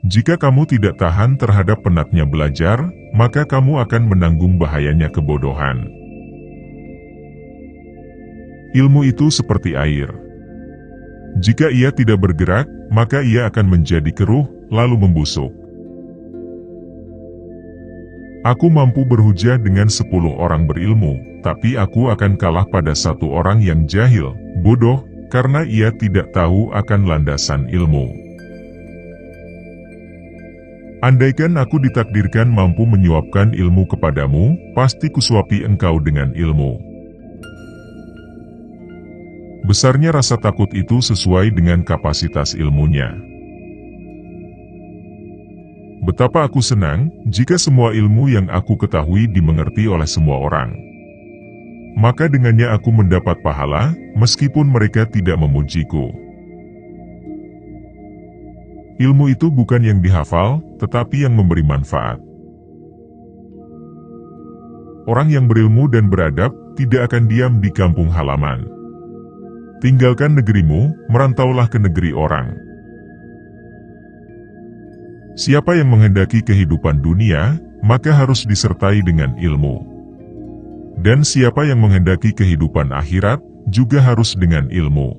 Jika kamu tidak tahan terhadap penatnya belajar, maka kamu akan menanggung bahayanya kebodohan. Ilmu itu seperti air. Jika ia tidak bergerak, maka ia akan menjadi keruh, lalu membusuk. Aku mampu berhujah dengan 10 orang berilmu, tapi aku akan kalah pada 1 orang yang jahil, bodoh, karena ia tidak tahu akan landasan ilmu. Andaikan aku ditakdirkan mampu menyuapkan ilmu kepadamu, pasti kusuapi engkau dengan ilmu. Besarnya rasa takut itu sesuai dengan kapasitas ilmunya. Betapa aku senang jika semua ilmu yang aku ketahui dimengerti oleh semua orang. Maka dengannya aku mendapat pahala, meskipun mereka tidak memujiku. Ilmu itu bukan yang dihafal, tetapi yang memberi manfaat. Orang yang berilmu dan beradab, tidak akan diam di kampung halaman. Tinggalkan negerimu, merantaulah ke negeri orang. Siapa yang menghendaki kehidupan dunia, maka harus disertai dengan ilmu. Dan siapa yang menghendaki kehidupan akhirat, juga harus dengan ilmu.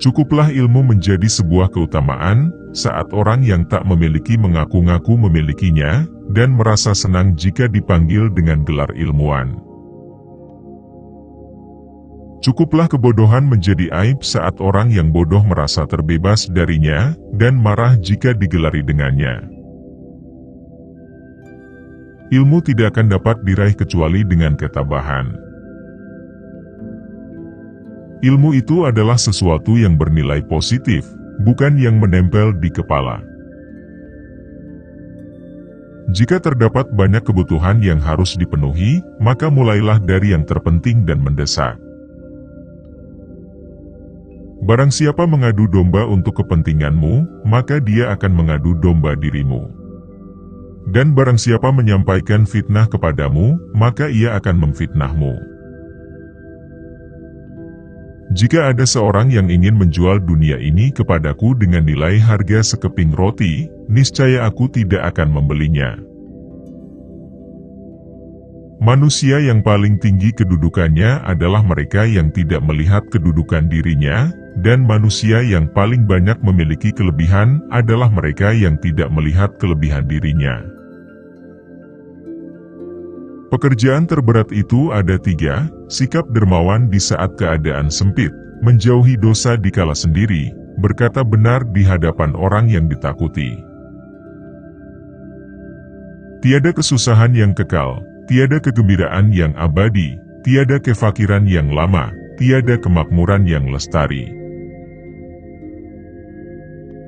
Cukuplah ilmu menjadi sebuah keutamaan, saat orang yang tak memiliki mengaku-ngaku memilikinya, dan merasa senang jika dipanggil dengan gelar ilmuwan. Cukuplah kebodohan menjadi aib saat orang yang bodoh merasa terbebas darinya, dan marah jika digelari dengannya. Ilmu tidak akan dapat diraih kecuali dengan ketabahan. Ilmu itu adalah sesuatu yang bernilai positif, bukan yang menempel di kepala. Jika terdapat banyak kebutuhan yang harus dipenuhi, maka mulailah dari yang terpenting dan mendesak. Barang siapa mengadu domba untuk kepentinganmu, maka dia akan mengadu domba dirimu. Dan barang siapa menyampaikan fitnah kepadamu, maka ia akan memfitnahmu. Jika ada seorang yang ingin menjual dunia ini kepadaku dengan nilai harga sekeping roti, niscaya aku tidak akan membelinya. Manusia yang paling tinggi kedudukannya adalah mereka yang tidak melihat kedudukan dirinya, dan manusia yang paling banyak memiliki kelebihan adalah mereka yang tidak melihat kelebihan dirinya. Pekerjaan terberat itu ada 3, sikap dermawan di saat keadaan sempit, menjauhi dosa dikala sendiri, berkata benar di hadapan orang yang ditakuti. Tiada kesusahan yang kekal, tiada kegembiraan yang abadi, tiada kefakiran yang lama, tiada kemakmuran yang lestari.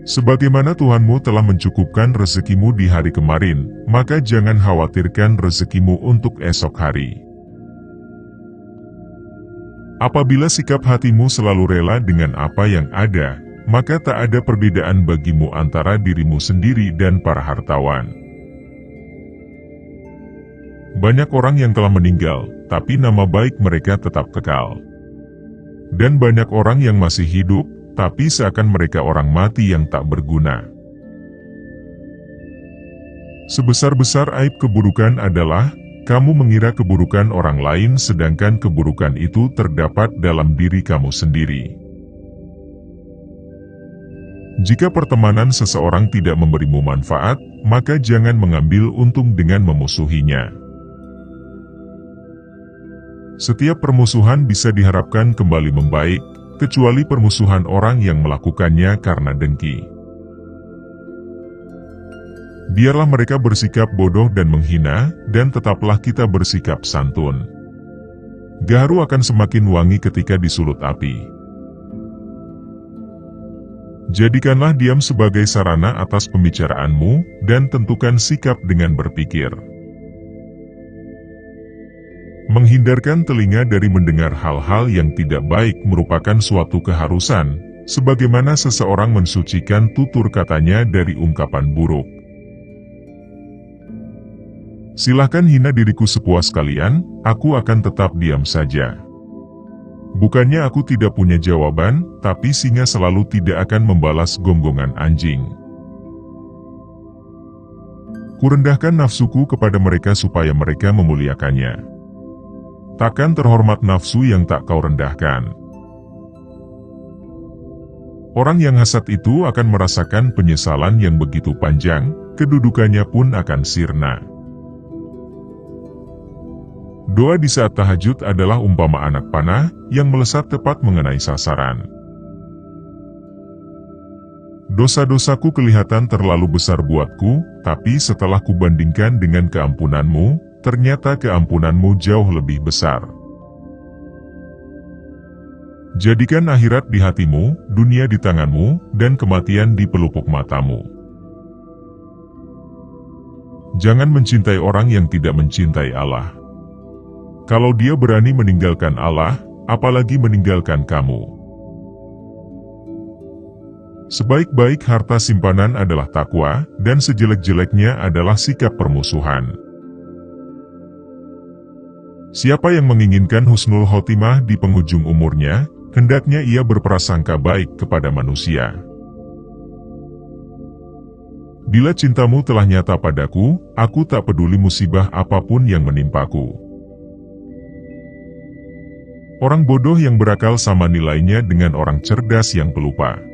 Sebagaimana Tuhanmu telah mencukupkan rezekimu di hari kemarin, maka jangan khawatirkan rezekimu untuk esok hari. Apabila sikap hatimu selalu rela dengan apa yang ada, maka tak ada perbedaan bagimu antara dirimu sendiri dan para hartawan. Banyak orang yang telah meninggal, tapi nama baik mereka tetap kekal. Dan banyak orang yang masih hidup, tapi seakan mereka orang mati yang tak berguna. Sebesar-besar aib keburukan adalah, kamu mengira keburukan orang lain sedangkan keburukan itu terdapat dalam diri kamu sendiri. Jika pertemanan seseorang tidak memberimu manfaat, maka jangan mengambil untung dengan memusuhinya. Setiap permusuhan bisa diharapkan kembali membaik, kecuali permusuhan orang yang melakukannya karena dengki. Biarlah mereka bersikap bodoh dan menghina, dan tetaplah kita bersikap santun. Gaharu akan semakin wangi ketika disulut api. Jadikanlah diam sebagai sarana atas pembicaraanmu, dan tentukan sikap dengan berpikir. Menghindarkan telinga dari mendengar hal-hal yang tidak baik merupakan suatu keharusan, sebagaimana seseorang mensucikan tutur katanya dari ungkapan buruk. Silahkan hina diriku sepuas kalian, aku akan tetap diam saja. Bukannya aku tidak punya jawaban, tapi singa selalu tidak akan membalas gonggongan anjing. Kurendahkan nafsuku kepada mereka supaya mereka memuliakannya. Takkan terhormat nafsu yang tak kau rendahkan. Orang yang hasad itu akan merasakan penyesalan yang begitu panjang, kedudukannya pun akan sirna. Doa di saat tahajud adalah umpama anak panah yang melesat tepat mengenai sasaran. Dosa-dosaku kelihatan terlalu besar buatku, tapi setelah kubandingkan dengan keampunanmu, ternyata keampunanmu jauh lebih besar. Jadikan akhirat di hatimu, dunia di tanganmu, dan kematian di pelupuk matamu. Jangan mencintai orang yang tidak mencintai Allah. Kalau dia berani meninggalkan Allah, apalagi meninggalkan kamu. Sebaik-baik harta simpanan adalah takwa, dan sejelek-jeleknya adalah sikap permusuhan. Siapa yang menginginkan husnul khotimah di penghujung umurnya, hendaknya ia berprasangka baik kepada manusia. Bila cintamu telah nyata padaku, aku tak peduli musibah apapun yang menimpaku. Orang bodoh yang berakal sama nilainya dengan orang cerdas yang pelupa.